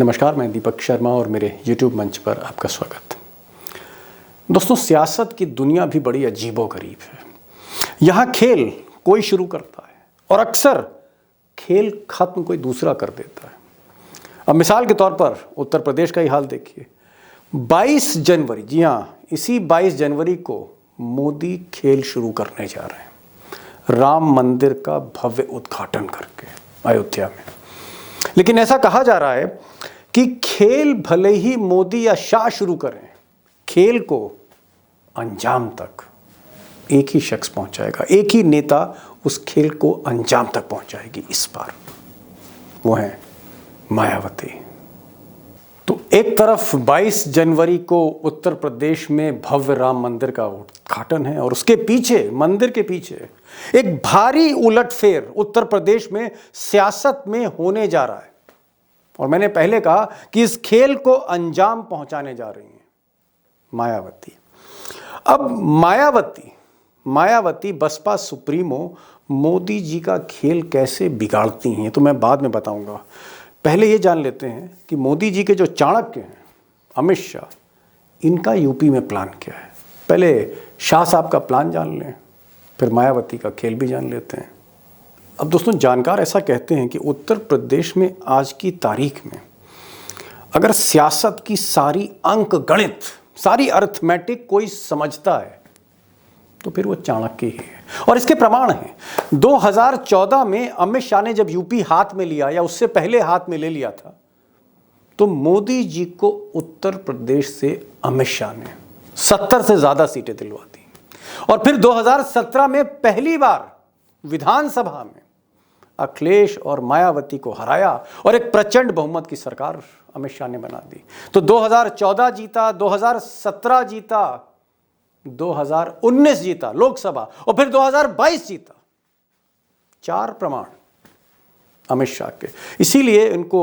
नमस्कार, मैं दीपक शर्मा और मेरे YouTube मंच पर आपका स्वागत। दोस्तों, सियासत की दुनिया भी बड़ी अजीबोगरीब है। यहाँ खेल कोई शुरू करता है और अक्सर खेल खत्म कोई दूसरा कर देता है। अब मिसाल के तौर पर उत्तर प्रदेश का ही हाल देखिए। 22 जनवरी, जी हाँ, इसी 22 जनवरी को मोदी खेल शुरू करने जा रहे हैं, राम मंदिर का भव्य उद्घाटन करके अयोध्या में। लेकिन ऐसा कहा जा रहा है कि खेल भले ही मोदी या शाह शुरू करें, खेल को अंजाम तक एक ही शख्स पहुंचाएगा, एक ही नेता उस खेल को अंजाम तक पहुंचाएगी। इस बार वो है मायावती। तो एक तरफ 22 जनवरी को उत्तर प्रदेश में भव्य राम मंदिर का उद्घाटन है और उसके पीछे, मंदिर के पीछे, एक भारी उलटफेर उत्तर प्रदेश में सियासत में होने जा रहा है। और मैंने पहले कहा कि इस खेल को अंजाम पहुंचाने जा रही हैं मायावती। अब मायावती बसपा सुप्रीमो मोदी जी का खेल कैसे बिगाड़ती हैं तो मैं बाद में बताऊंगा। पहले ये जान लेते हैं कि मोदी जी के जो चाणक्य हैं अमित शाह, इनका यूपी में प्लान क्या है। पहले शाह साहब का प्लान जान लें, फिर मायावती का खेल भी जान लेते हैं। अब दोस्तों, जानकार ऐसा कहते हैं कि उत्तर प्रदेश में आज की तारीख में अगर सियासत की सारी अंक गणित, सारी अर्थमेटिक कोई समझता है तो फिर वो चाणक्य ही है। और इसके प्रमाण हैं। 2014 में अमित शाह ने जब यूपी हाथ में लिया, या उससे पहले हाथ में ले लिया था, तो मोदी जी को उत्तर प्रदेश से अमित शाह ने 70 से ज्यादा सीटें दिलवा दी। और फिर 2017 में पहली बार विधानसभा में अखिलेश और मायावती को हराया और एक प्रचंड बहुमत की सरकार अमित शाह ने बना दी। तो 2014 जीता, 2017 जीता, 2019 जीता लोकसभा, और फिर 2022 जीता। 4 प्रमाण अमित शाह के। इसीलिए इनको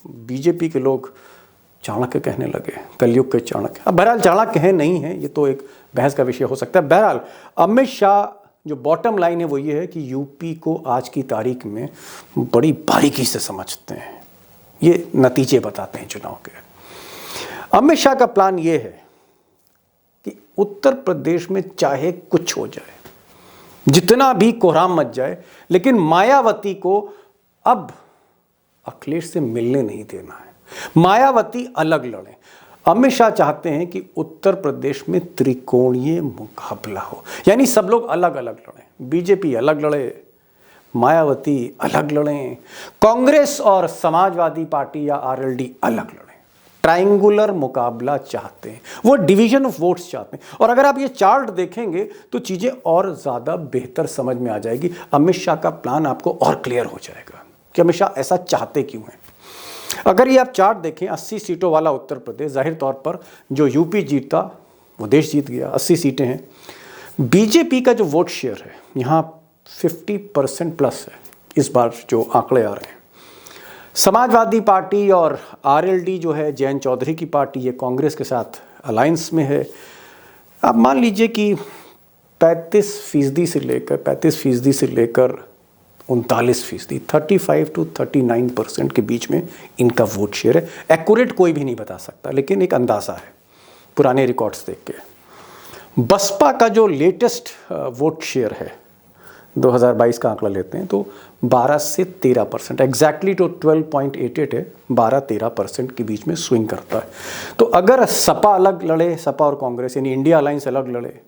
बीजेपी के लोग चाणक्य कहने लगे, कलयुग के चाणक्य। अब बहरहाल चाणक्य है नहीं है, ये तो एक बहस का विषय हो सकता है। बहरहाल अमित शाह, जो बॉटम लाइन है वो ये है कि यूपी को आज की तारीख में बड़ी बारीकी से समझते हैं। ये नतीजे बताते हैं चुनाव के। अमित शाह का प्लान ये है कि उत्तर प्रदेश में चाहे कुछ हो जाए, जितना भी कोहराम मच जाए, लेकिन मायावती को अब अखिलेश से मिलने नहीं देना है। मायावती अलग लड़े। अमित शाह चाहते हैं कि उत्तर प्रदेश में त्रिकोणीय मुकाबला हो, यानी सब लोग अलग अलग लड़ें। बीजेपी अलग लड़े, मायावती अलग लड़ें, कांग्रेस और समाजवादी पार्टी या आरएलडी अलग लड़ें। ट्रायंगुलर मुकाबला चाहते हैं, वो डिवीजन ऑफ वोट्स चाहते हैं। और अगर आप ये चार्ट देखेंगे तो चीजें और ज्यादा बेहतर समझ में आ जाएगी। अमित शाह का प्लान आपको और क्लियर हो जाएगा कि अमित शाह ऐसा चाहते क्यों हैं। अगर ये आप चार्ट देखें, 80 सीटों वाला उत्तर प्रदेश, जाहिर तौर पर जो यूपी जीता वो देश जीत गया, 80 सीटें हैं। बीजेपी का जो वोट शेयर है यहाँ 50% प्लस है इस बार जो आंकड़े आ रहे हैं। समाजवादी पार्टी और आरएलडी जो है, जयंत चौधरी की पार्टी, ये कांग्रेस के साथ अलायंस में है। आप मान लीजिए कि 35% से लेकर 39%, 35 to 39% के बीच में इनका वोट शेयर है। एक्यूरेट कोई भी नहीं बता सकता, लेकिन एक अंदाजा है पुराने रिकॉर्ड्स देख के। बसपा का जो लेटेस्ट वोट शेयर है, 2022 का आंकड़ा लेते हैं तो 12 से 13%, एग्जैक्टली तो 12.88 है, 12-13% के बीच में स्विंग करता है। तो अगर सपा अलग लड़े, सपा और कांग्रेस यानी इंडिया अलायंस अलग लड़े,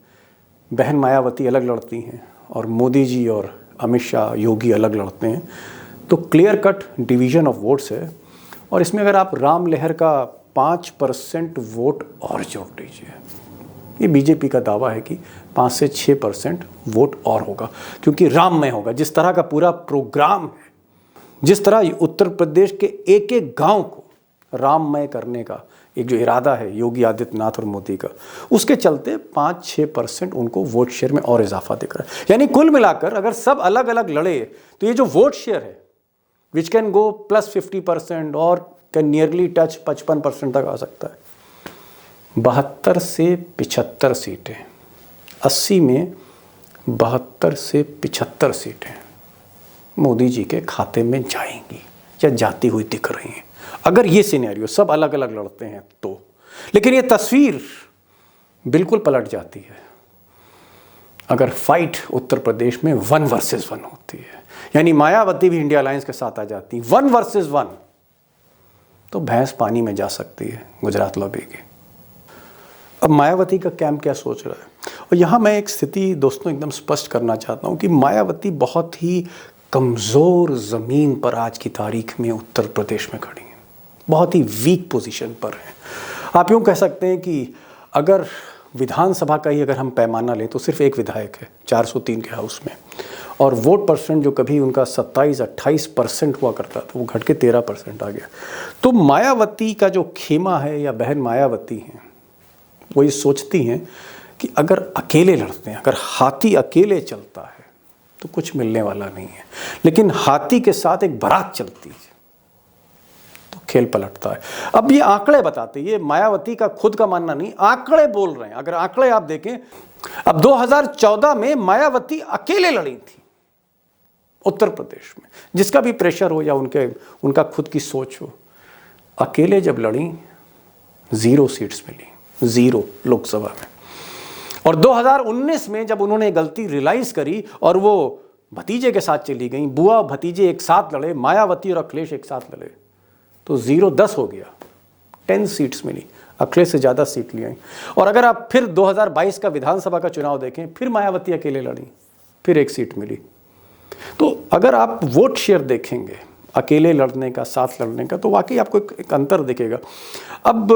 बहन मायावती अलग लड़ती हैं और मोदी जी और अमित शाह, योगी अलग लड़ते हैं, तो clear cut division of votes है। और इसमें अगर आप राम लहर का 5% वोट और जोड़ दीजिए, ये बीजेपी का दावा है कि 5 से 6% वोट और होगा, क्योंकि राममय होगा। जिस तरह का पूरा प्रोग्राम है, जिस तरह उत्तर प्रदेश के एक एक गांव को राममय करने का एक जो इरादा है योगी आदित्यनाथ और मोदी का, उसके चलते 5-6% उनको वोट शेयर में और इजाफा दिख रहा है। यानी कुल मिलाकर अगर सब अलग अलग लड़े तो ये जो वोट शेयर है, विच कैन गो प्लस 50% और कैन नियरली टच 55% तक आ सकता है। 72 से 75 सीटें, 80 में 72 से 75 सीटें मोदी जी के खाते में जाएंगी या जाती हुई दिख रही हैं। अगर ये सिनेरियो सब अलग अलग लड़ते हैं तो, लेकिन ये तस्वीर बिल्कुल पलट जाती है अगर फाइट उत्तर प्रदेश में 1 वर्सेस 1 होती है, यानी मायावती भी इंडिया अलायंस के साथ आ जाती, 1 वर्सेस 1, तो भैंस पानी में जा सकती है गुजरात लॉबी की। अब मायावती का कैंप क्या सोच रहा है, और यहाँ मैं एक स्थिति दोस्तों एकदम स्पष्ट करना चाहता हूँ कि मायावती बहुत ही कमज़ोर ज़मीन पर आज की तारीख में उत्तर प्रदेश में खड़ी हैं, बहुत ही वीक पोजीशन पर हैं। आप यूँ कह सकते हैं कि अगर विधानसभा का ही अगर हम पैमाना लें तो सिर्फ एक विधायक है 403 के हाउस में, और वोट परसेंट जो कभी उनका 27-28% हुआ करता था वो घट के 13% आ गया। तो मायावती का जो खेमा है या बहन मायावती हैं वो ये सोचती हैं कि अगर अकेले लड़ते हैं, अगर हाथी अकेले चलता है तो कुछ मिलने वाला नहीं है, लेकिन हाथी के साथ एक बारात चलती है तो खेल पलटता है। अब ये आंकड़े बताते, ये मायावती का खुद का मानना नहीं, आंकड़े बोल रहे हैं। अगर आंकड़े आप देखें, अब 2014 में मायावती अकेले लड़ी थी उत्तर प्रदेश में, जिसका भी प्रेशर हो या उनका खुद की सोच हो, अकेले जब लड़ी 0 सीट्स मिली, 0 लोकसभा में। और 2019 में जब उन्होंने गलती रियलाइज करी और वो भतीजे के साथ चली गई, बुआ भतीजे एक साथ लड़े, मायावती और अखिलेश एक साथ लड़े, तो 0-10 हो गया, 10 सीट्स मिली, अखिलेश से ज़्यादा सीट ले आई। और अगर आप फिर 2022 का विधानसभा का चुनाव देखें, फिर मायावती अकेले लड़ी, फिर 1 सीट मिली। तो अगर आप वोट शेयर देखेंगे अकेले लड़ने का, साथ लड़ने का, तो वाकई आपको एक अंतर दिखेगा। अब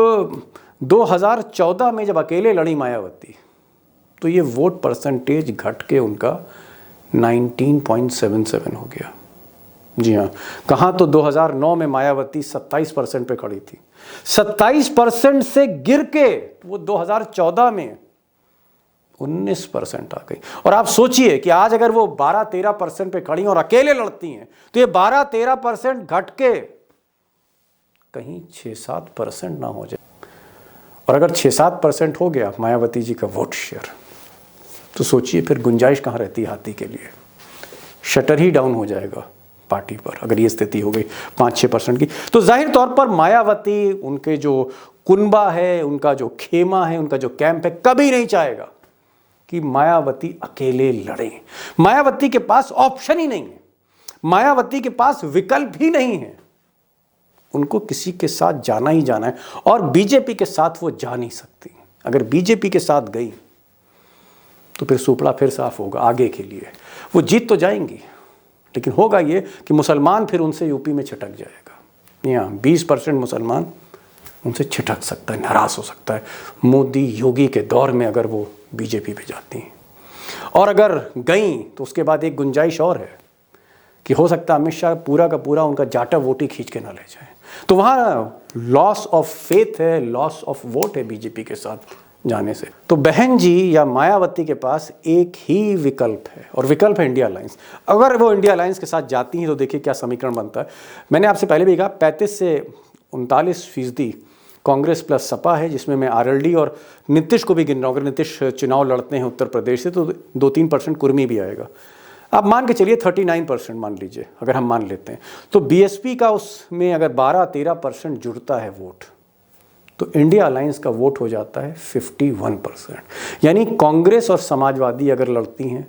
2014 में जब अकेले लड़ी मायावती तो ये वोट परसेंटेज घट के उनका 19.77 हो गया। जी हाँ, कहाँ तो 2009 में मायावती 27% पे खड़ी थी, 27% से गिर के वो 2014 में 19% आ गई। और आप सोचिए कि आज अगर वो 12-13% पे खड़ी और अकेले लड़ती हैं तो ये 12-13% घट के कहीं 6-7% ना हो जाए। और अगर 6-7% हो गया मायावती जी का वोट शेयर, तो सोचिए फिर गुंजाइश कहाँ रहती है हाथी के लिए, शटर ही डाउन हो जाएगा पार्टी पर अगर ये स्थिति हो गई 5-6% की। तो जाहिर तौर पर मायावती, उनके जो कुनबा है, उनका जो खेमा है, उनका जो कैंप है, कभी नहीं चाहेगा कि मायावती अकेले लड़े। मायावती के पास ऑप्शन ही नहीं है, मायावती के पास विकल्प ही नहीं है, उनको किसी के साथ जाना ही जाना है। और बीजेपी के साथ वो जा नहीं सकती। अगर बीजेपी के साथ गई तो फिर सुपड़ा फिर साफ होगा आगे के लिए। वो जीत तो जाएंगी, लेकिन होगा ये कि मुसलमान फिर उनसे यूपी में छिटक जाएगा। यहाँ 20% मुसलमान उनसे छिटक सकता है, नाराज़ हो सकता है मोदी योगी के दौर में अगर वो बीजेपी पे जाती हैं। और अगर गई तो उसके बाद एक गुंजाइश और है कि हो सकता है अमित शाह पूरा का पूरा उनका जाटा वोट ही खींच के ना ले जाए। तो वहाँ लॉस ऑफ फेथ है, लॉस ऑफ वोट है बीजेपी के साथ जाने से। तो बहन जी या मायावती के पास एक ही विकल्प है, और विकल्प है इंडिया अलायंस। अगर वो इंडिया अलायंस के साथ जाती हैं तो देखिए क्या समीकरण बनता है। मैंने आपसे पहले भी कहा 35 से 39% कांग्रेस प्लस सपा है, जिसमें मैं आरएलडी और नीतीश को भी गिन रहा हूँ। अगर नीतीश चुनाव लड़ते हैं उत्तर प्रदेश से तो 2-3% कुर्मी भी आएगा। आप मान के चलिए 39% मान लीजिए, अगर हम मान लेते हैं तो बीएसपी का उसमें अगर 12-13% जुड़ता है वोट, तो इंडिया अलायंस का वोट हो जाता है 51%। यानी कांग्रेस और समाजवादी अगर लड़ती हैं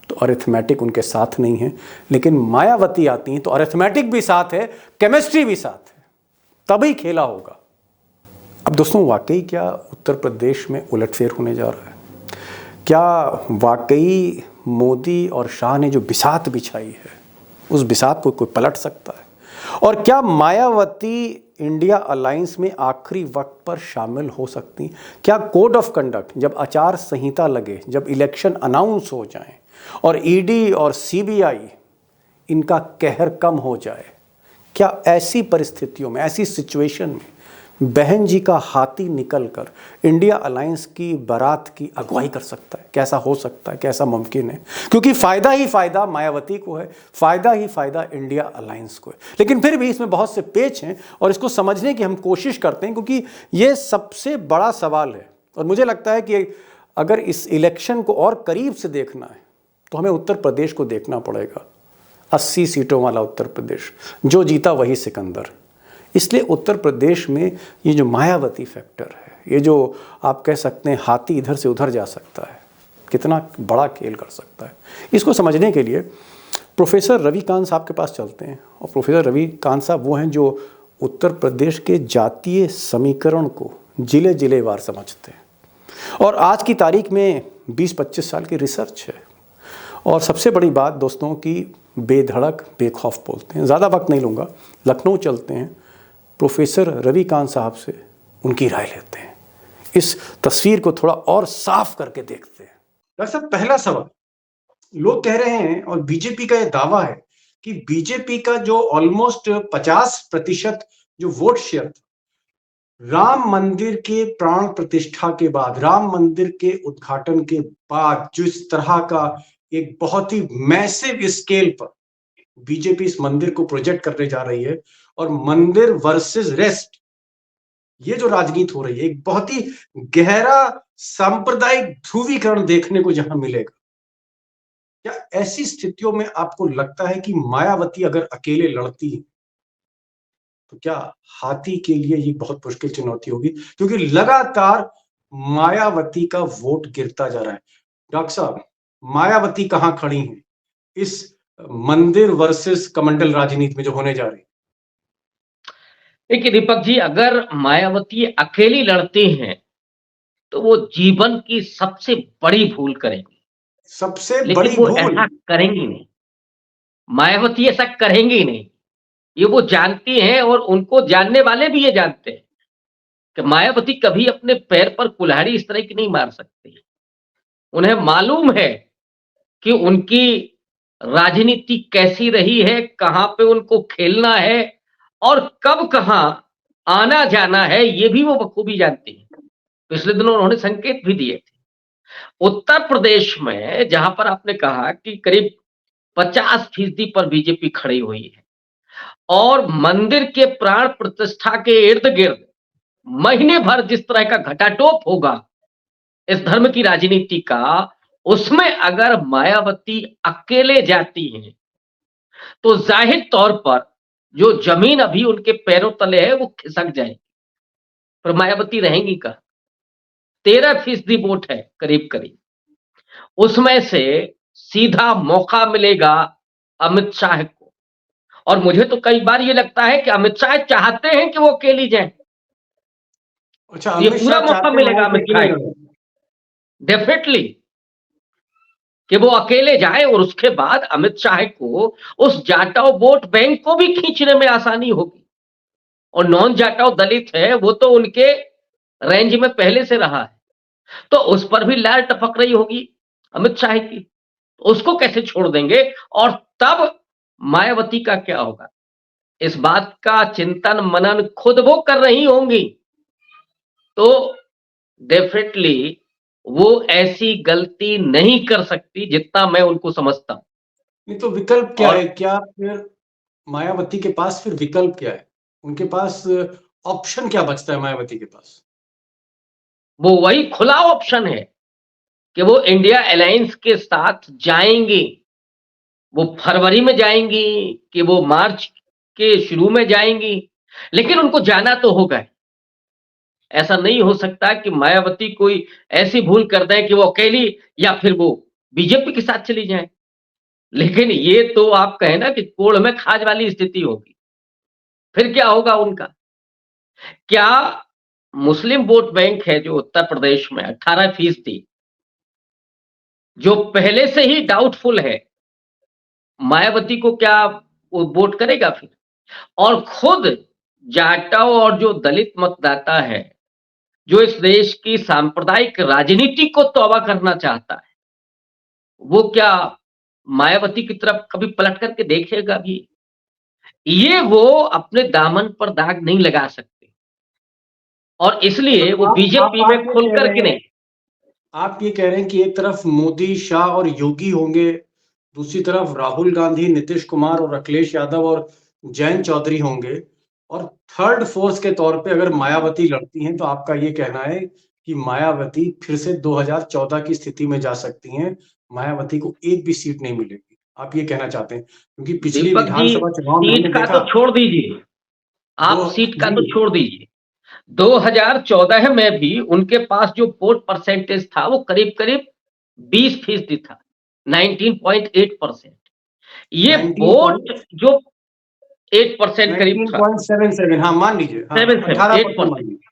तो अरिथमेटिक उनके साथ नहीं है, लेकिन मायावती आती हैं तो अरिथमेटिक भी साथ है, केमिस्ट्री भी साथ है, तभी खेला होगा। अब दोस्तों, वाकई क्या उत्तर प्रदेश में उलटफेर होने जा रहा है? क्या वाकई मोदी और शाह ने जो बिसात बिछाई है उस बिसात को कोई पलट सकता है? और क्या मायावती इंडिया अलायंस में आखिरी वक्त पर शामिल हो सकती? क्या कोड ऑफ कंडक्ट, जब आचार संहिता लगे, जब इलेक्शन अनाउंस हो जाएं और ईडी और सीबीआई इनका कहर कम हो जाए, क्या ऐसी परिस्थितियों में, ऐसी सिचुएशन में बहन जी का हाथी निकलकर इंडिया अलायंस की बारात की अगुवाई कर सकता है? कैसा हो सकता है, कैसा मुमकिन है? क्योंकि फ़ायदा ही फ़ायदा मायावती को है, फ़ायदा ही फ़ायदा इंडिया अलायंस को है। लेकिन फिर भी इसमें बहुत से पेच हैं और इसको समझने की हम कोशिश करते हैं, क्योंकि ये सबसे बड़ा सवाल है। और मुझे लगता है कि अगर इस इलेक्शन को और करीब से देखना है तो हमें उत्तर प्रदेश को देखना पड़ेगा। 80 सीटों वाला उत्तर प्रदेश, जो जीता वही सिकंदर। इसलिए उत्तर प्रदेश में ये जो मायावती फैक्टर है, ये जो आप कह सकते हैं हाथी इधर से उधर जा सकता है, कितना बड़ा खेल कर सकता है, इसको समझने के लिए प्रोफेसर रवि कांत साहब के पास चलते हैं। और प्रोफेसर रवि कांत साहब वो हैं जो उत्तर प्रदेश के जातीय समीकरण को जिले जिलेवार समझते हैं, और आज की तारीख में 20-25 साल की रिसर्च है। और सबसे बड़ी बात दोस्तों की बेधड़क बेखौफ बोलते हैं। ज़्यादा वक्त नहीं लूँगा, लखनऊ चलते हैं, प्रोफेसर रवि कांत साहब से उनकी राय लेते हैं, इस तस्वीर को थोड़ा और साफ करके देखते हैं। डॉक्टर साहब, पहला सवाल, लोग कह रहे हैं और बीजेपी का यह दावा है कि बीजेपी का जो ऑलमोस्ट 50% जो वोट शेयर था, राम मंदिर के प्राण प्रतिष्ठा के बाद, राम मंदिर के उद्घाटन के बाद जो इस तरह का एक बहुत ही मैसिव स्केल पर बीजेपी इस मंदिर को प्रोजेक्ट करने जा रही है, और मंदिर वर्सेस रेस्ट, ये जो राजनीति हो रही है, एक बहुत ही गहरा सांप्रदायिक ध्रुवीकरण देखने को जहां मिलेगा। क्या ऐसी स्थितियों में आपको लगता है कि मायावती अगर अकेले लड़ती है तो क्या हाथी के लिए ये बहुत मुश्किल चुनौती होगी? क्योंकि लगातार मायावती का वोट गिरता जा रहा है। डॉक्टर साहब, मायावती कहां खड़ी हैं इस मंदिर वर्सेस कमंडल राजनीति में जो होने जा रही है? देखिए दीपक जी, अगर मायावती अकेली लड़ती हैं तो वो जीवन की सबसे बड़ी भूल करेंगी, सबसे लेकिन बड़ी वो भूल। ऐसा करेंगी नहीं। मायावती ऐसा करेंगी नहीं, ये वो जानती हैं, और उनको जानने वाले भी ये जानते हैं कि मायावती कभी अपने पैर पर कुल्हाड़ी इस तरह की नहीं मार सकती। उन्हें मालूम है कि उनकी राजनीति कैसी रही है, कहां पे उनको खेलना है और कब कहां आना जाना है, ये भी वो बखूबी जानती है। पिछले दिनों उन्होंने संकेत भी दिए थे। उत्तर प्रदेश में जहां पर आपने कहा कि करीब 50% पर बीजेपी खड़ी हुई है, और मंदिर के प्राण प्रतिष्ठा के इर्द गिर्द महीने भर जिस तरह का घटाटोप होगा इस धर्म की राजनीति का, उसमें अगर मायावती अकेले जाती हैं तो जाहिर तौर पर जो जमीन अभी उनके पैरों तले है वो खिसक जाएगी। पर मायावती रहेंगी का 13% वोट है करीब करीब, उसमें से सीधा मौका मिलेगा अमित शाह को। और मुझे तो कई बार ये लगता है कि अमित शाह चाहते हैं कि वो अकेली जाए। अच्छा, ये अमित पूरा शाह मौका चाहते मिलेगा हैं अमित कि शाह को, डेफिनेटली, कि वो अकेले जाए, और उसके बाद अमित शाह को उस जाटाओ वोट बैंक को भी खींचने में आसानी होगी। और नॉन जाटाओ दलित है, वो तो उनके रेंज में पहले से रहा है, तो उस पर भी लार टपक रही होगी अमित शाह की, उसको कैसे छोड़ देंगे? और तब मायावती का क्या होगा, इस बात का चिंतन मनन खुद वो कर रही होंगी। तो डेफिनेटली वो ऐसी गलती नहीं कर सकती जितना मैं उनको समझता हूं। नहीं तो विकल्प क्या और है? क्या फिर मायावती के पास फिर विकल्प क्या है? उनके पास ऑप्शन क्या बचता है मायावती के पास? वो वही खुला ऑप्शन है कि वो इंडिया अलायंस के साथ जाएंगी। वो फरवरी में जाएंगी कि वो मार्च के शुरू में जाएंगी, लेकिन उनको जाना तो होगा। ऐसा नहीं हो सकता कि मायावती कोई ऐसी भूल कर दे कि वो अकेली या फिर वो बीजेपी के साथ चली जाए। लेकिन ये तो आप कहें ना कि कोड़ में खाज वाली स्थिति होगी। फिर क्या होगा उनका? क्या मुस्लिम वोट बैंक है जो उत्तर प्रदेश में 18%, जो पहले से ही डाउटफुल है, मायावती को क्या वो वोट करेगा फिर? और खुद जाटाओ और जो दलित मतदाता है, जो इस देश की सांप्रदायिक राजनीति को तौबा करना चाहता है, वो क्या मायावती की तरफ कभी पलट करके देखेगा भी? ये वो अपने दामन पर दाग नहीं लगा सकते, और इसलिए वो बीजेपी में खुल करके नहीं। आप ये कह रहे हैं कि एक तरफ मोदी, शाह और योगी होंगे, दूसरी तरफ राहुल गांधी, नीतीश कुमार और अखिलेश यादव और जयंत चौधरी होंगे, और थर्ड फोर्स के तौर पे अगर मायावती लड़ती हैं तो आपका ये कहना है कि मायावती फिर से 2014 की स्थिति में जा सकती हैं, मायावती को एक भी सीट नहीं मिलेगी, आप ये कहना चाहते हैं? क्योंकि पिछली दीपक जी, विधानसभा चुनाव में हमने सीट का देखा। तो छोड़ दीजिए, आप सीट का तो छोड़ दीजिए, 2014 में भी उनके पास जो वोट परसेंटेज था वो करीब करीब 20% था, 19.8%। ये 19 वोट जो 8% करीब था, 19.77, हाँ मान लीजिए, हाँ 18% मान 8%। लीजिए।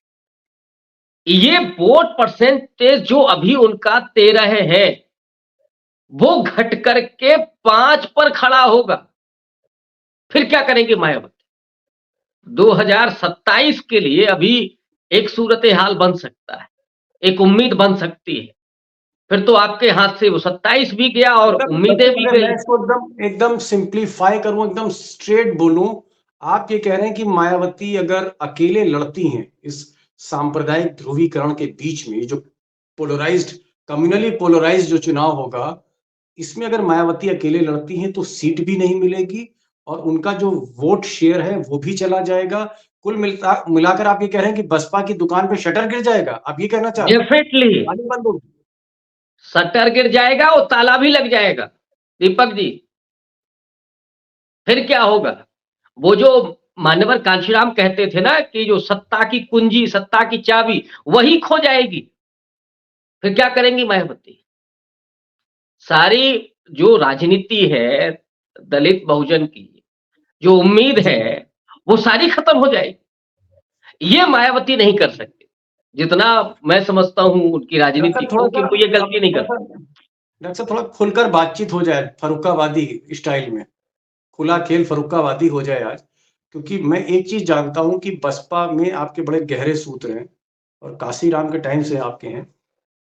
ये वोट परसेंटेज जो अभी उनका 13 है, वो घट करके 5 पर खड़ा होगा। फिर क्या करेंगे मायावती? 2027 के लिए अभी एक सूरत हाल बन सकता है, एक उम्मीद बन सकती है। फिर तो आपके हाथ से वो 27 भी गया और उम्मीदें भी मैं गई। इसको एकदम एकदम सिंप्लीफाई करूं, एकदम स्ट्रेट बोलूं, आप ये कह रहे हैं कि मायावती अगर अकेले लड़ती हैं इस सांप्रदायिक ध्रुवीकरण के बीच में, जो पोलराइज्ड, कम्युनली पोलराइज्ड जो चुनाव होगा, इसमें अगर मायावती अकेले लड़ती हैं तो सीट भी नहीं मिलेगी और उनका जो वोट शेयर है वो भी चला जाएगा। कुल मिलाकर आप ये कह रहे हैं कि बसपा की दुकान पे शटर गिर जाएगा, आप ये कहना चाह रहे हैं? डेफिनेटली दुकानें बंद होगी। शटर गिर जाएगा और ताला भी लग जाएगा। दीपक जी, फिर क्या होगा? वो जो मान्यवर कांशीराम कहते थे ना कि जो सत्ता की कुंजी, सत्ता की चाबी, वही खो जाएगी। फिर क्या करेंगी मायावती? सारी जो राजनीति है दलित बहुजन की, जो उम्मीद है, वो सारी खत्म हो जाएगी। ये मायावती नहीं कर सकती। जितना मैं समझता हूं उनकी राजनीति को, कि वो ये गलती नहीं कर सकती। डॉक्टर साहब थोड़ा खुलकर बातचीत हो जाए फर्रुखाबादी स्टाइल में, खुला खेल फर्रुखाबादी हो जाए आज, क्योंकि मैं एक चीज जानता हूं कि बसपा में आपके बड़े गहरे सूत्र हैं और काशीराम के टाइम से आपके हैं।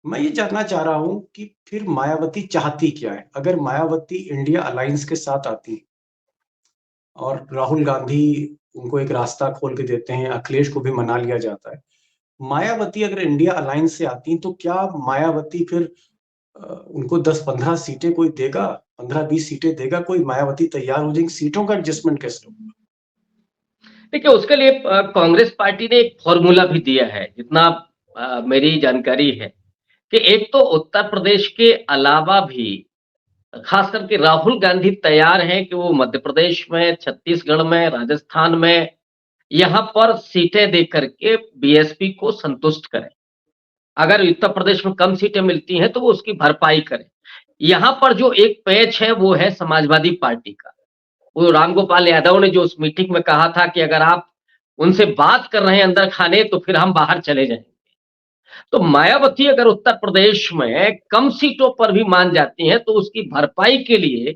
मैं ये जानना चाह रहा हूं कि फिर मायावती चाहती क्या है? अगर मायावती इंडिया अलायंस के साथ आती और राहुल गांधी उनको एक रास्ता खोल के देते हैं, अखिलेश को भी मना लिया जाता है, मायावती अगर इंडिया अलायंस से आती तो क्या मायावती फिर उनको 10-15 सीटें कोई देगा, 15-20 सीटें देगा कोई? मायावती तैयार हो जाएंगी? सीटों का एडजस्टमेंट कैसे होगा? देखिए, उसके लिए कांग्रेस पार्टी ने एक फॉर्मूला भी दिया है, जितना मेरी जानकारी है, कि एक तो उत्तर प्रदेश के अलावा भी खास करके राहुल गांधी तैयार हैं कि वो मध्य प्रदेश में, छत्तीसगढ़ में, राजस्थान में, यहाँ पर सीटें दे करके बीएसपी को संतुष्ट करें। अगर उत्तर प्रदेश में कम सीटें मिलती हैं तो वो उसकी भरपाई करें। यहाँ पर जो एक पैच है वो है समाजवादी पार्टी का। वो रामगोपाल यादव ने जो उस मीटिंग में कहा था कि अगर आप उनसे बात कर रहे हैं अंदर खाने, तो फिर हम बाहर चले जाएंगे। तो मायावती अगर उत्तर प्रदेश में कम सीटों पर भी मान जाती हैं तो उसकी भरपाई के लिए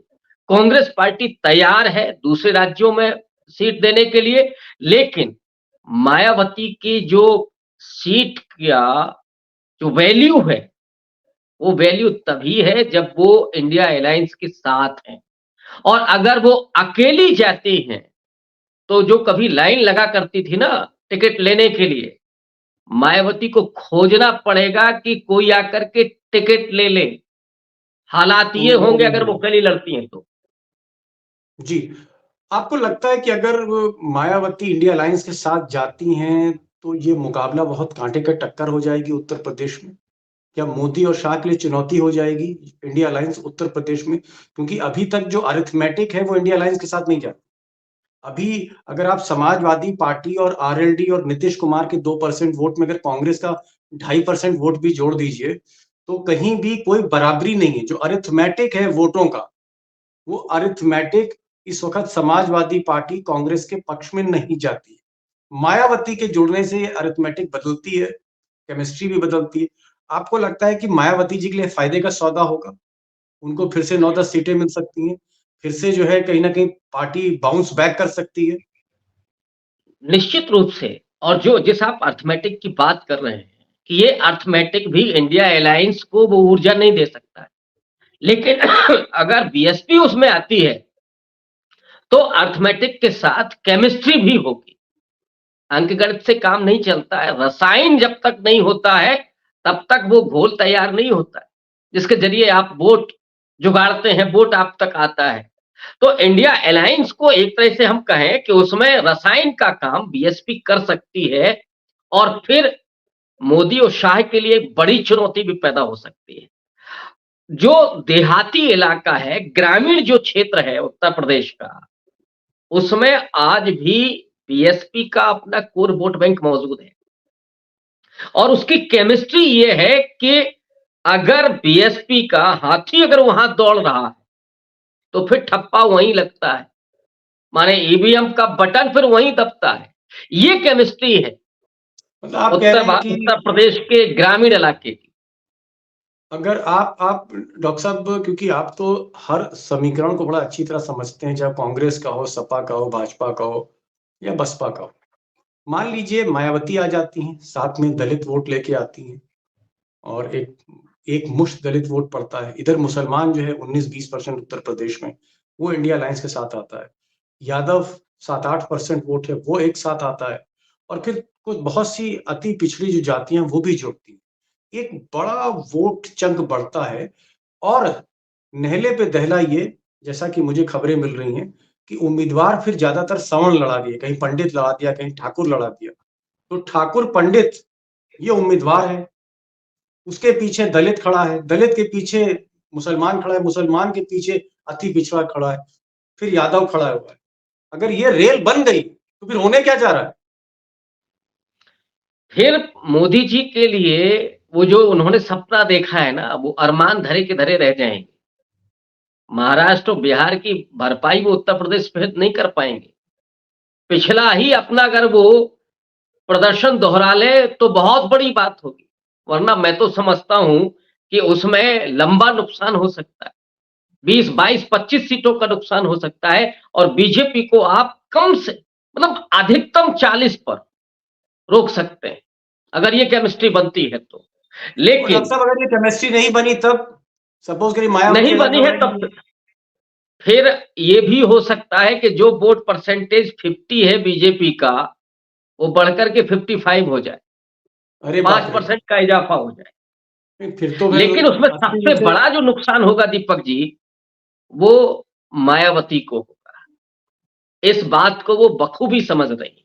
कांग्रेस पार्टी तैयार है दूसरे राज्यों में सीट देने के लिए। लेकिन मायावती की जो सीट का जो वैल्यू है, वो वैल्यू तभी है जब वो इंडिया अलायंस के साथ है। और अगर वो अकेली जाती हैं, तो जो कभी लाइन लगा करती थी ना टिकट लेने के लिए, मायावती को खोजना पड़ेगा कि कोई आकर के टिकट ले ले। हालात ये होंगे अगर वो अकेली लड़ती हैं तो। जी, आपको लगता है कि अगर वो मायावती इंडिया अलायंस के साथ जाती हैं तो ये मुकाबला बहुत कांटे का टक्कर हो जाएगी उत्तर प्रदेश में? क्या मोदी और शाह के लिए चुनौती हो जाएगी इंडिया अलायंस उत्तर प्रदेश में? क्योंकि अभी तक जो अरिथमेटिक है वो इंडिया अलायंस के साथ नहीं जाती। अभी अगर आप समाजवादी पार्टी और आरएलडी और नीतीश कुमार के 2% वोट में अगर कांग्रेस का 2.5% वोट भी जोड़ दीजिए, तो कहीं भी कोई बराबरी नहीं है। जो अरिथमेटिक है वोटों का, वो अरिथमेटिक इस वक्त समाजवादी पार्टी कांग्रेस के पक्ष में नहीं जाती है। मायावती के जुड़ने से अरिथमेटिक बदलती है, केमिस्ट्री भी बदलती है। आपको लगता है कि मायावती जी के लिए फायदे का सौदा होगा? उनको फिर से 9-10 सीटें मिल सकती हैं, फिर से जो है कहीं ना कहीं पार्टी बाउंस बैक कर सकती है? निश्चित रूप से। और जो जिस आप अर्थमेटिक की बात कर रहे हैं, कि ये अर्थमेटिक भी इंडिया अलायंस को वो ऊर्जा नहीं दे सकता है। लेकिन अगर बीएसपी उसमें आती है तो अर्थमेटिक के साथ केमिस्ट्री भी होगी। अंकगणित से काम नहीं चलता है। रसायन जब तक नहीं होता है तब तक वो घोल तैयार नहीं होता है, जिसके जरिए आप वोट जुगाड़ते हैं, वोट आप तक आता है। तो इंडिया अलायंस को एक तरह से हम कहें कि उसमें रसायन का काम बीएसपी कर सकती है। और फिर मोदी और शाह के लिए बड़ी चुनौती भी पैदा हो सकती है। जो देहाती इलाका है, ग्रामीण जो क्षेत्र है उत्तर प्रदेश का, उसमें आज भी बीएसपी का अपना कोर वोट बैंक मौजूद है और उसकी केमिस्ट्री ये है कि अगर बीएसपी का हाथी अगर वहां दौड़ रहा है तो फिर ठप्पा वहीं लगता है, माने ईवीएम का बटन फिर वहीं दबता है। ये केमिस्ट्री है मतलब आप कह रहे हैं कि उत्तर प्रदेश के ग्रामीण इलाके की। अगर आप डॉक्टर साहब, क्योंकि आप तो हर समीकरण को बड़ा अच्छी तरह समझते हैं, चाहे कांग्रेस का हो, सपा का हो, भाजपा का हो या बसपा का हो। मान लीजिए मायावती आ जाती हैं, साथ में दलित वोट लेके आती हैं और एक मुश्त दलित वोट पड़ता है। इधर मुसलमान जो है 19-20% उत्तर प्रदेश में, वो इंडिया अलायंस के साथ आता है। यादव 7-8% वोट है, वो एक साथ आता है और फिर कुछ बहुत सी अति पिछड़ी जो जातियां वो भी जुड़ती हैं। एक बड़ा वोट चंक बढ़ता है और नहले पे दहला ये, जैसा कि मुझे खबरें मिल रही हैं कि उम्मीदवार फिर ज्यादातर सवर्ण लड़ा दिए, कहीं पंडित लड़ा दिया, कहीं ठाकुर लड़ा दिया। तो ठाकुर पंडित ये उम्मीदवार है, उसके पीछे दलित खड़ा है, दलित के पीछे मुसलमान खड़ा है, मुसलमान के पीछे अति पिछड़ा खड़ा है, फिर यादव खड़ा हुआ है। अगर ये रेल बन गई तो फिर होने क्या जा रहा है? फिर मोदी जी के लिए वो जो उन्होंने सपना देखा है ना, वो अरमान धरे के धरे रह जाएंगे। महाराष्ट्र और बिहार की भरपाई वो उत्तर प्रदेश पे नहीं कर पाएंगे। पिछला ही अपना अगर वो प्रदर्शन दोहरा ले तो बहुत बड़ी बात होगी, वरना मैं तो समझता हूं कि उसमें लंबा नुकसान हो सकता है। 20, 22, 25 सीटों का नुकसान हो सकता है और बीजेपी को आप कम से मतलब अधिकतम 40 पर रोक सकते हैं अगर ये केमिस्ट्री बनती है तो। डॉक्टर लेकिन साहब, अगर ये केमिस्ट्री नहीं बनी तब सपोज करिए मायावती नहीं अलग बनी है लड़ाई। तब फिर ये भी हो सकता है कि जो वोट परसेंटेज 50 है बीजेपी का, वो बढ़कर के 55 हो जाए, अरे बाप रे, 5% का इजाफा हो जाए। फिर तो फिर लेकिन उसमें 80 सबसे में से बड़ा जो नुकसान होगा दीपक जी, वो मायावती को होगा। इस बात को वो बखूबी समझ रही है।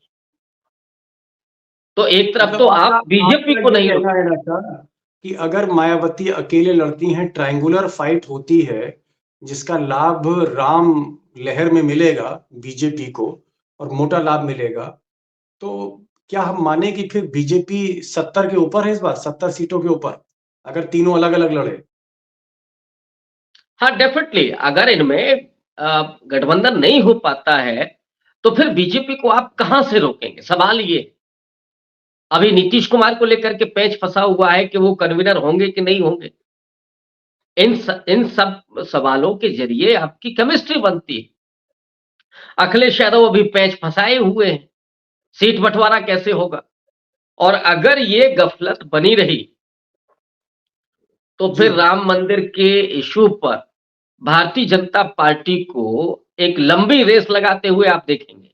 तो एक तरफ तो मतलब आप बीजेपी आपका को ये नहीं रोक, कहना है डॉक्टर कि अगर मायावती अकेले लड़ती हैं, ट्रायंगुलर फाइट होती है जिसका लाभ राम लहर में मिलेगा बीजेपी को और मोटा लाभ मिलेगा, तो क्या हम माने कि फिर बीजेपी 70 के ऊपर है इस बार, 70 सीटों के ऊपर, अगर तीनों अलग अलग लड़े? हाँ डेफिनेटली अगर इनमें गठबंधन नहीं हो पाता है तो फिर बीजेपी को आप कहां से रोकेंगे? सवाल ये। अभी नीतीश कुमार को लेकर के पेच फंसा हुआ है कि वो कन्वीनर होंगे कि नहीं होंगे। इन सब सवालों के जरिए आपकी केमिस्ट्री बनती है। अखिलेश यादव अभी पेच फंसाए हुए हैं, सीट बंटवारा कैसे होगा? और अगर ये गफलत बनी रही तो जी। फिर राम मंदिर के इशू पर भारतीय जनता पार्टी को एक लंबी रेस लगाते हुए आप देखेंगे।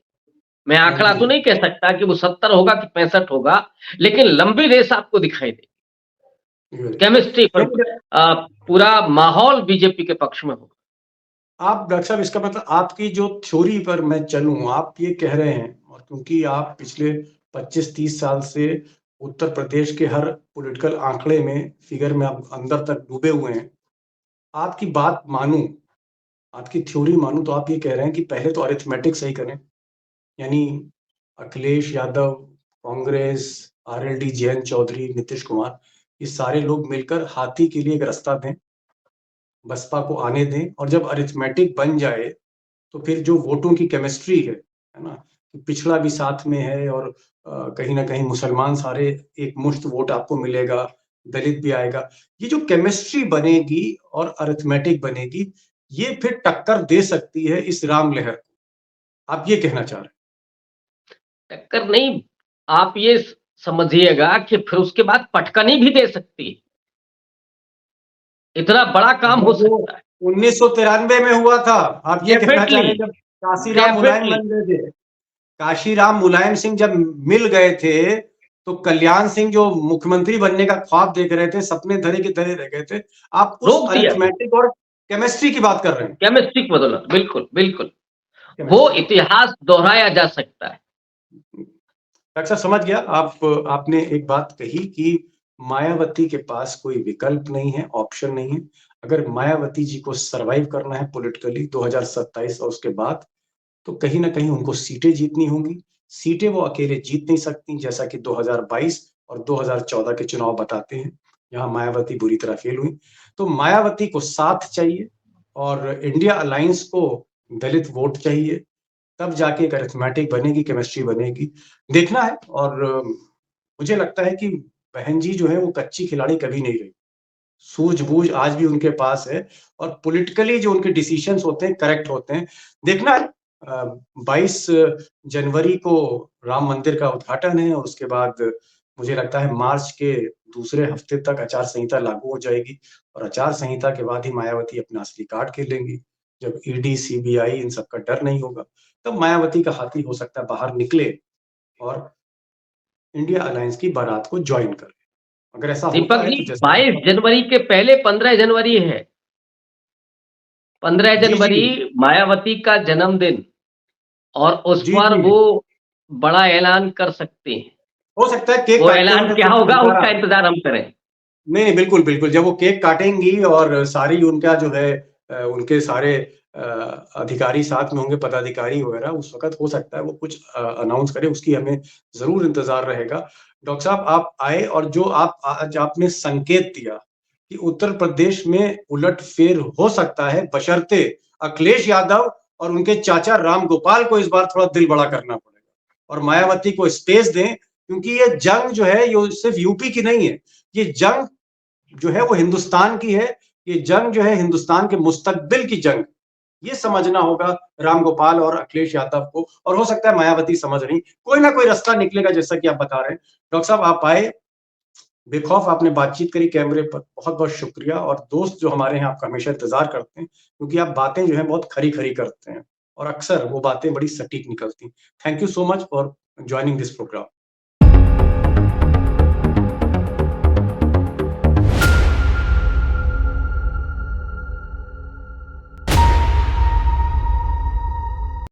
मैं हाँ आंकड़ा तो जी। नहीं कह सकता कि वो 70 होगा कि 65 होगा, लेकिन लंबी रेस आपको दिखाई देगी। केमिस्ट्री पर नहीं, पूरा माहौल बीजेपी के पक्ष में होगा। आप डॉक्टर साहब, इसका मतलब आपकी जो थ्योरी पर मैं चलूं, आप ये कह रहे हैं, और क्योंकि आप पिछले 25-30 साल से उत्तर प्रदेश के हर पॉलिटिकल आंकड़े में, फिगर में आप अंदर तक डूबे हुए हैं, आपकी बात मानूं, आपकी थ्योरी मानूं, तो आप ये कह रहे हैं कि पहले तो अरिथमेटिक सही करें, यानी अखिलेश यादव, कांग्रेस, आरएलडी, जयंत चौधरी, नीतीश कुमार, ये सारे लोग मिलकर हाथी के लिए एक रास्ता दें, बसपा को आने दें, और जब अरिथमेटिक बन जाए तो फिर जो वोटों की केमिस्ट्री है ना, कि पिछड़ा भी साथ में है और कहीं ना कहीं मुसलमान सारे, एक मुश्त वोट आपको मिलेगा, दलित भी आएगा, ये जो केमिस्ट्री बनेगी और अरिथमेटिक बनेगी, ये फिर टक्कर दे सकती है इस राम लहर को, आप ये कहना चाह रहे टक्कर नहीं, आप ये समझिएगा कि फिर उसके बाद पटकनी भी दे सकती है। इतना बड़ा काम हैं? हो जो सकता है। 1993 में हुआ था, आप ये कहना चाह रहे हैं, डेफिनेटली, जब काशीराम मुलायम डेफिनेटली। बन गए थे, काशीराम मुलायम सिंह जब मिल गए थे, तो कल्याण सिंह जो मुख्यमंत्री बनने का ख्वाब देख रहे थे, सपने धरे के धरे रह गए थे। आप उस रोक दिया अरिथमेटिक और केमिस्ट्री की बात कर रहे हैं? केमिस्ट्री की बदौलत, बिल्कुल बिल्कुल। वो केमिस्ट्री। इतिहास दोहराया जा सकता है। डॉक्टर साहब, समझ गया। आपने एक बात कही कि मायावती के पास कोई विकल्प नहीं है, ऑप्शन नहीं है। अगर मायावती जी को सरवाइव करना है पॉलिटिकली 2027 और उसके बाद, तो कहीं ना कहीं उनको सीटें जीतनी होंगी। सीटें वो अकेले जीत नहीं सकती, जैसा कि 2022 और 2014 के चुनाव बताते हैं। यहाँ मायावती बुरी तरह फेल हुई। तो मायावती को साथ चाहिए और इंडिया अलायंस को दलित वोट चाहिए, तब जाके एक अरिथमेटिक बनेगी, केमिस्ट्री बनेगी, देखना है। और मुझे लगता है कि बहन जी जो है वो कच्ची खिलाड़ी कभी नहीं रही, सूझबूझ आज भी उनके पास है और पॉलिटिकली जो उनके डिसीजंस होते हैं करेक्ट होते हैं। देखना है 22 जनवरी को राम मंदिर का उद्घाटन है और उसके बाद मुझे लगता है मार्च के दूसरे हफ्ते तक आचार संहिता लागू हो जाएगी और आचार संहिता के बाद ही मायावती अपना असली कार्ड खेलेंगी। जब ईडी, सीबीआई इन सब का डर नहीं होगा, तब मायावती का हाथी हो सकता है बाहर निकले और इंडिया अलायंस की बारात को ज्वाइन करे। अगर ऐसा होता दीपक है जी, तो जैसे 22 जनवरी के पहले 15 जनवरी है। 15 जी जनवरी जी मायावती का जन्मदिन, और उस जी पर जी वो बड़ा ऐलान कर सकते हैं। हो सकता है केक वो काटते ऐलान वक्त क्या जब होगा उनका, उसका इंतजार हम करें। नहीं नहीं बिल्कुल बिल्कुल, जब वो केक काटेंगी और सारी उनका जो है उनके सारे अधिकारी साथ में होंगे, पदाधिकारी वगैरह, उस वक्त हो सकता है वो कुछ अनाउंस करे, उसकी हमें जरूर इंतजार रहेगा। डॉक्टर साहब आप आए और जो आप आज आपने संकेत दिया कि उत्तर प्रदेश में उलटफेर हो सकता है, बशर्ते अखिलेश यादव और उनके चाचा राम गोपाल को इस बार थोड़ा दिल बड़ा करना पड़ेगा और मायावती को स्पेस दें, क्योंकि ये जंग जो है ये सिर्फ यूपी की नहीं है, ये जंग जो है वो हिंदुस्तान की है। ये जंग जो है हिंदुस्तान के मुस्तकबिल की जंग, ये समझना होगा राम गोपाल और अखिलेश यादव को, और हो सकता है मायावती समझ रही, कोई ना कोई रास्ता निकलेगा जैसा कि आप बता रहे हैं। डॉक्टर साहब आप आए, बेखौफ आपने बातचीत करी कैमरे पर, बहुत बहुत शुक्रिया। और दोस्त जो हमारे हैं आपका हमेशा इंतजार करते हैं, क्योंकि आप बातें जो है बहुत खरी खरी करते हैं और अक्सर वो बातें बड़ी सटीक निकलती। Thank you so much for joining this programme.